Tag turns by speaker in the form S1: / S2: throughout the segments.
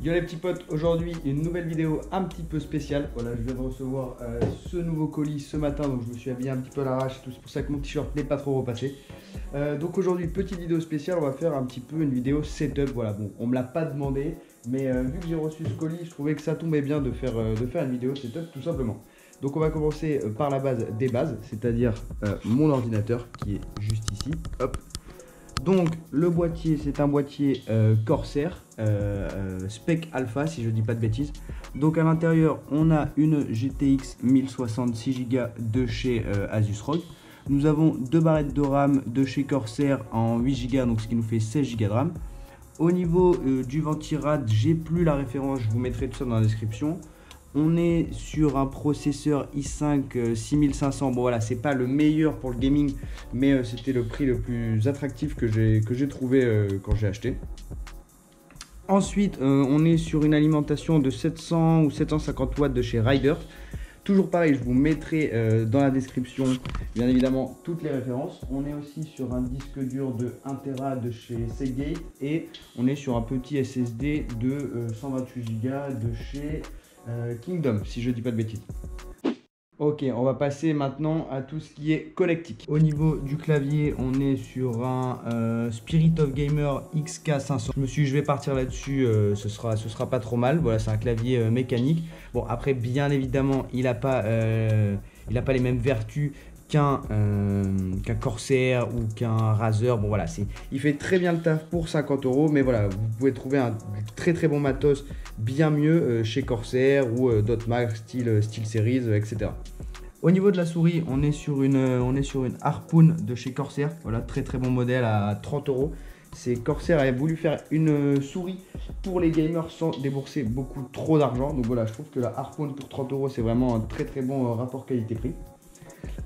S1: Yo les petits potes, aujourd'hui une nouvelle vidéo un petit peu spéciale. Voilà, je viens de recevoir ce nouveau colis ce matin, donc je me suis habillé un petit peu à l'arrache et tout, c'est pour ça que mon t-shirt n'est pas trop repassé. Donc aujourd'hui, petite vidéo spéciale, on va faire un petit peu une vidéo setup. Voilà, bon, on me l'a pas demandé, mais vu que j'ai reçu ce colis, je trouvais que ça tombait bien de faire une vidéo setup tout simplement. Donc on va commencer par la base des bases, c'est-à-dire mon ordinateur qui est juste ici. Hop. Donc le boîtier, c'est un boîtier Corsair Spec Alpha si je dis pas de bêtises. Donc à l'intérieur on a une GTX 1060 6Go de chez Asus ROG. Nous avons deux barrettes de RAM de chez Corsair en 8Go, donc ce qui nous fait 16Go de RAM. Au niveau du ventirad, j'ai plus la référence, je vous mettrai tout ça dans la description. On est sur un processeur i5 6500. Bon voilà, c'est pas le meilleur pour le gaming, mais c'était le prix le plus attractif que j'ai trouvé quand j'ai acheté. Ensuite, on est sur une alimentation de 700 ou 750 watts de chez Riders. Toujours pareil, je vous mettrai dans la description, bien évidemment, toutes les références. On est aussi sur un disque dur de 1 Tera de chez Seagate et on est sur un petit SSD de 128 Go de chez Kingdom, si je dis pas de bêtises. Ok, on va passer maintenant à tout ce qui est connectique. Au niveau du clavier, on est sur un Spirit of Gamer XK500. Je vais partir là-dessus, ce sera pas trop mal. Voilà, c'est un clavier mécanique. Bon, après, bien évidemment, il n'a pas les mêmes vertus qu'un Corsair ou qu'un Razer. Bon voilà, il fait très bien le taf pour 50 €, mais voilà, vous pouvez trouver un très bon matos bien mieux chez Corsair ou d'autres marques style Series, etc. Au niveau de la souris, on est sur une Harpoon de chez Corsair. Voilà, très bon modèle à 30 €. C'est Corsair a voulu faire une souris pour les gamers sans débourser beaucoup trop d'argent. Donc voilà, je trouve que la Harpoon pour 30 €, c'est vraiment un très bon rapport qualité-prix.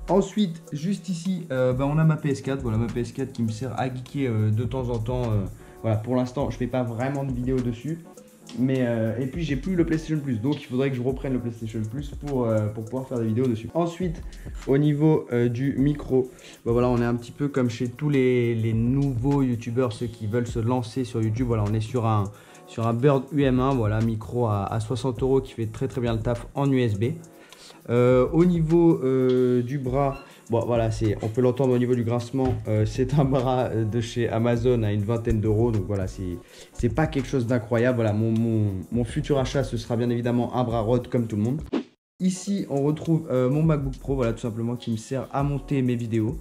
S1: Ensuite, juste ici, on a ma PS4. Voilà, ma PS4 qui me sert à geeker de temps en temps. Voilà, pour l'instant, je fais pas vraiment de vidéos dessus. Mais et puis j'ai plus le PlayStation Plus, donc il faudrait que je reprenne le PlayStation Plus pour pouvoir faire des vidéos dessus. Ensuite, au niveau du micro, voilà, on est un petit peu comme chez tous les nouveaux youtubeurs, ceux qui veulent se lancer sur YouTube. Voilà, on est sur un Bird UM1, voilà, micro à 60 € qui fait très bien le taf en USB. Au niveau du bras, bon voilà, on peut l'entendre au niveau du grincement, c'est un bras de chez Amazon à une vingtaine d'euros, donc voilà, c'est pas quelque chose d'incroyable. Voilà, mon futur achat, ce sera bien évidemment un bras Rode comme tout le monde. Ici on retrouve mon MacBook Pro, voilà, tout simplement, qui me sert à monter mes vidéos.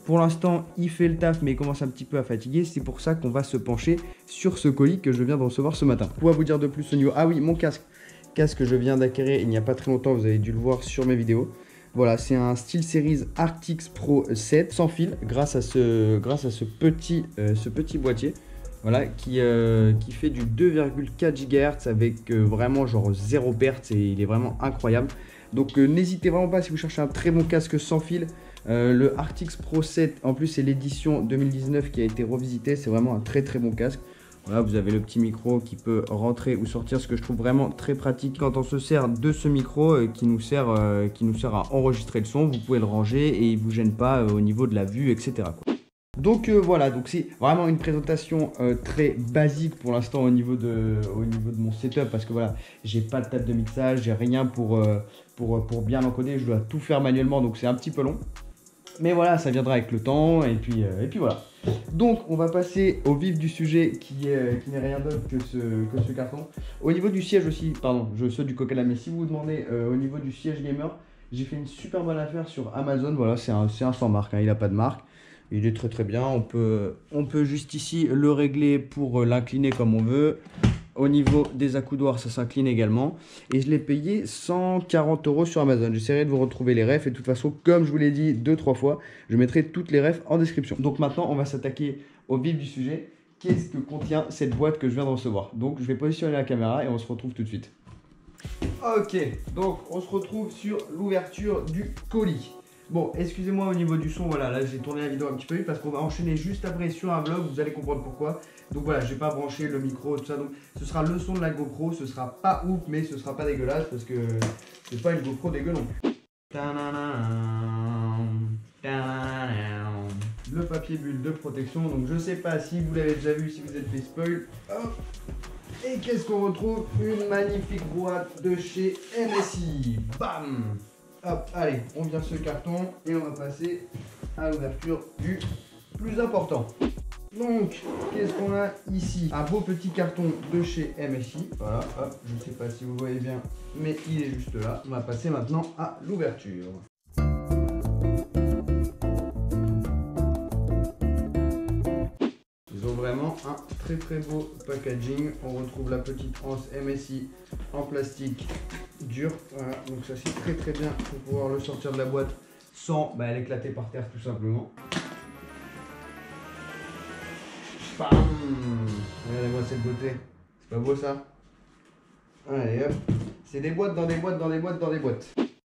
S1: Pour l'instant il fait le taf, mais il commence un petit peu à fatiguer. C'est pour ça qu'on va se pencher sur ce colis que je viens de recevoir ce matin. Pour vous dire de plus au niveau, ah oui, mon casque que je viens d'acquérir il n'y a pas très longtemps, vous avez dû le voir sur mes vidéos. Voilà, c'est un SteelSeries Arctis Pro 7 sans fil, grâce à ce petit boîtier, voilà, qui fait du 2,4 GHz avec vraiment genre 0 perte, et il est vraiment incroyable. Donc n'hésitez vraiment pas si vous cherchez un très bon casque sans fil. Le Arctis Pro 7, en plus c'est l'édition 2019 qui a été revisitée, c'est vraiment un très bon casque. Voilà, vous avez le petit micro qui peut rentrer ou sortir, ce que je trouve vraiment très pratique quand on se sert de ce micro qui nous sert à enregistrer le son. Vous pouvez le ranger et il ne vous gêne pas au niveau de la vue, etc. Donc voilà, donc c'est vraiment une présentation très basique pour l'instant au niveau de mon setup, parce que voilà, j'ai pas de table de mixage, j'ai rien pour bien encoder, je dois tout faire manuellement, donc c'est un petit peu long. Mais voilà, ça viendra avec le temps, et puis voilà. Donc on va passer au vif du sujet qui n'est rien d'autre que ce carton. Au niveau du siège aussi, pardon, ceux du coq à l'âne, mais si vous vous demandez au niveau du siège gamer, j'ai fait une super bonne affaire sur Amazon. Voilà, c'est un sans marque, hein, il n'a pas de marque. Il est très bien, on peut juste ici le régler pour l'incliner comme on veut. Au niveau des accoudoirs, ça s'incline également. Et je l'ai payé 140 € sur Amazon. J'essaierai de vous retrouver les refs. Et de toute façon, comme je vous l'ai dit 2-3 fois, je mettrai toutes les refs en description. Donc maintenant, on va s'attaquer au vif du sujet. Qu'est-ce que contient cette boîte que je viens de recevoir? Donc je vais positionner la caméra et on se retrouve tout de suite. Ok, donc on se retrouve sur l'ouverture du colis. Bon, excusez-moi au niveau du son, voilà, là j'ai tourné la vidéo un petit peu vite parce qu'on va enchaîner juste après sur un vlog, vous allez comprendre pourquoi. Donc voilà, je vais pas brancher le micro, tout ça, donc ce sera le son de la GoPro, ce sera pas ouf, mais ce sera pas dégueulasse parce que c'est pas une GoPro dégueu non plus. Le papier bulle de protection, donc je sais pas si vous l'avez déjà vu, si vous êtes fait spoil. Hop. Et qu'est-ce qu'on retrouve? Une magnifique boîte de chez MSI. Bam! Hop, allez, on vire ce carton et on va passer à l'ouverture du plus important. Donc, qu'est-ce qu'on a ici? Un beau petit carton de chez MSI. Voilà, hop, je ne sais pas si vous voyez bien, mais il est juste là. On va passer maintenant à l'ouverture. Ils ont vraiment un très beau packaging. On retrouve la petite anse MSI en plastique dur. Voilà, donc ça c'est très bien pour pouvoir le sortir de la boîte sans l'éclater par terre tout simplement. Bam! Regardez-moi cette beauté. C'est pas beau ça? Allez hop. C'est des boîtes dans des boîtes dans des boîtes dans des boîtes.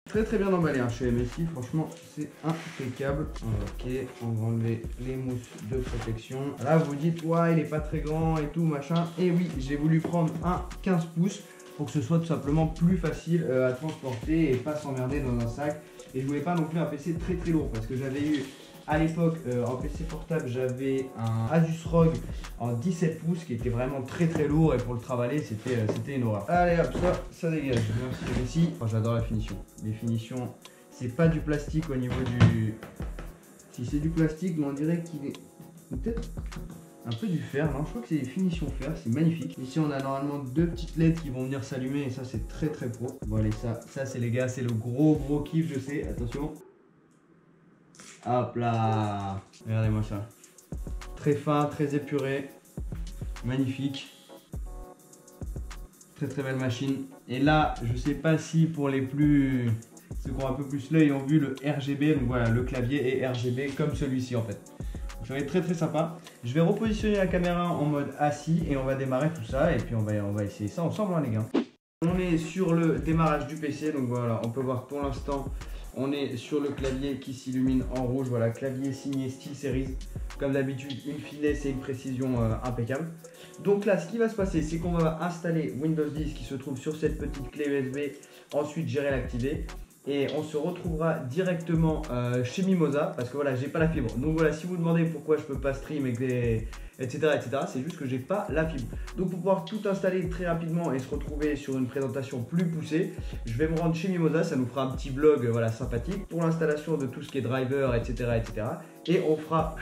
S1: Très bien emballé hein, chez MSI, franchement c'est impeccable. Ok, on va enlever les mousses de protection. Là vous dites ouais il est pas très grand et tout machin. Et oui, j'ai voulu prendre un 15 pouces pour que ce soit tout simplement plus facile à transporter et pas s'emmerder dans un sac. Et je voulais pas non plus un PC très lourd parce que j'avais eu à l'époque en PC portable j'avais un Asus ROG en 17 pouces qui était vraiment très lourd et pour le travailler c'était une horreur. Allez hop, ça dégage. Merci MSI. Oh, j'adore la finition. Les finitions, c'est pas du plastique au niveau du... Si c'est du plastique, mais on dirait qu'il est peut-être un peu du fer. Non, je crois que c'est des finitions fer, c'est magnifique. Ici on a normalement deux petites LED qui vont venir s'allumer et ça c'est très pro. Bon allez, ça c'est les gars, c'est le gros kiff, je sais, attention. Hop là, regardez-moi ça. Très fin, très épuré, magnifique. Très belle machine. Et là, je sais pas si pour les plus... ceux qui ont un peu plus l'œil ont vu le RGB. Donc voilà, le clavier est RGB comme celui-ci en fait. Donc ça va être très sympa. Je vais repositionner la caméra en mode assis et on va démarrer tout ça. Et puis on va essayer ça ensemble hein, les gars. On est sur le démarrage du PC. Donc voilà, on peut voir pour l'instant... On est sur le clavier qui s'illumine en rouge. Voilà, clavier signé SteelSeries. Comme d'habitude, une finesse et une précision impeccable. Donc là, ce qui va se passer, c'est qu'on va installer Windows 10 qui se trouve sur cette petite clé USB. Ensuite, gérer l'activer. Et on se retrouvera directement chez Mimosa parce que voilà, j'ai pas la fibre. Donc voilà, si vous demandez pourquoi je peux pas stream etc., c'est juste que j'ai pas la fibre. Donc pour pouvoir tout installer très rapidement et se retrouver sur une présentation plus poussée, je vais me rendre chez Mimosa, ça nous fera un petit vlog voilà, sympathique pour l'installation de tout ce qui est driver, etc. Et on fera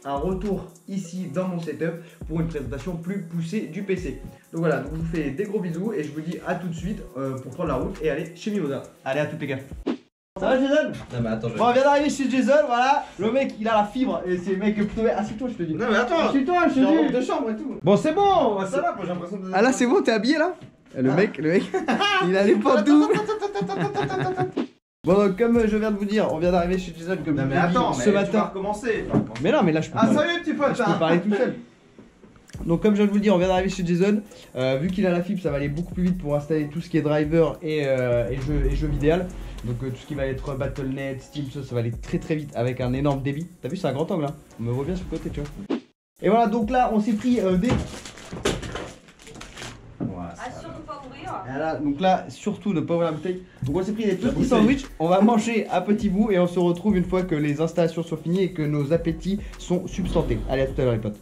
S1: un retour ici dans mon setup pour une présentation plus poussée du PC. Donc voilà, donc je vous fais des gros bisous et je vous dis à tout de suite pour prendre la route et aller chez Mimosa. Allez, à toutes les gars. Ça va Jason?
S2: Non mais attends,
S1: bon, on vient d'arriver chez Jason, voilà. Le mec il a la fibre et c'est le mec plutôt. Assieds-toi, je te dis.
S2: Non mais attends,
S1: assieds-toi, je te dis.
S2: robe de chambre et tout.
S1: Bon, c'est bon.
S2: Ça va, j'ai l'impression de.
S1: Ah là, c'est bon, t'es habillé là? Le mec, il a les pantoufles. Bon, donc, comme je viens de vous dire, on vient d'arriver chez Jason comme
S2: non mais attends,
S1: ce matin.
S2: Tu vas recommencer.
S1: Mais non, mais là je peux.
S2: Ah salut petit pote.
S1: Je peux parler tout seul. Donc comme je viens de vous le dire, on vient d'arriver chez Jason. Vu qu'il a la fibre, ça va aller beaucoup plus vite pour installer tout ce qui est driver et jeux vidéo. Donc tout ce qui va être Battle.net, Steam, ça va aller très vite avec un énorme débit. T'as vu, c'est un grand angle là. On me voit bien sur le côté, tu vois. Et voilà, donc là on s'est pris des...
S3: surtout pas ouvrir.
S1: Voilà, donc là, surtout ne pas ouvrir la bouteille. Donc on s'est pris des petits sandwichs, on va manger à petits bouts et on se retrouve une fois que les installations sont finies et que nos appétits sont substantés. Allez, à tout à l'heure les potes.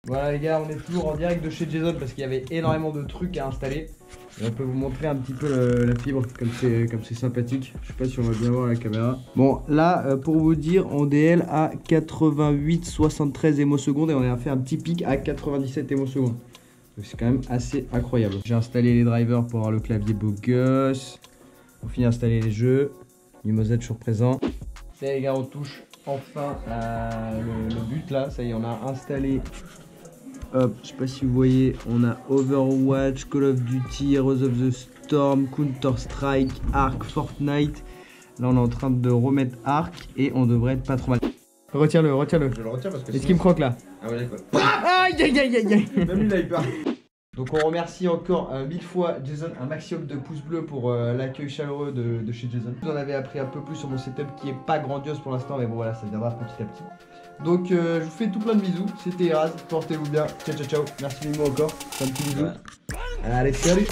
S1: Voilà les gars, on est toujours en direct de chez Jason parce qu'il y avait énormément de trucs à installer. Et on peut vous montrer un petit peu la fibre, comme c'est sympathique. Je sais pas si on va bien voir la caméra. Bon, là, pour vous dire, on DL à 88-73 émosecondes et on a fait un petit pic à 97 émosecondes. Donc c'est quand même assez incroyable. J'ai installé les drivers pour avoir le clavier beau gosse. On finit d'installer les jeux. Mimosa toujours présent. Ça y est les gars, on touche enfin le but là. Ça y est, on a installé... Hop, je sais pas si vous voyez, on a Overwatch, Call of Duty, Heroes of the Storm, Counter Strike, Ark, Fortnite. Là on est en train de remettre Ark et on devrait être pas trop mal. Retire-le.
S2: Je le retire parce que...
S1: Est-ce qu'il me croque là?
S2: Ah ouais d'accord.
S1: Aïe.
S2: Même lui il a eu peur.
S1: Donc on remercie encore 1000 fois Jason, un maximum de pouces bleus pour l'accueil chaleureux de chez Jason. Vous en avez appris un peu plus sur mon setup qui est pas grandiose pour l'instant, mais bon voilà, ça viendra petit à petit. Donc je vous fais tout plein de bisous, c'était Eraz, portez-vous bien, ciao, merci Mimo encore, un petit bisou. Ouais. Allez, salut.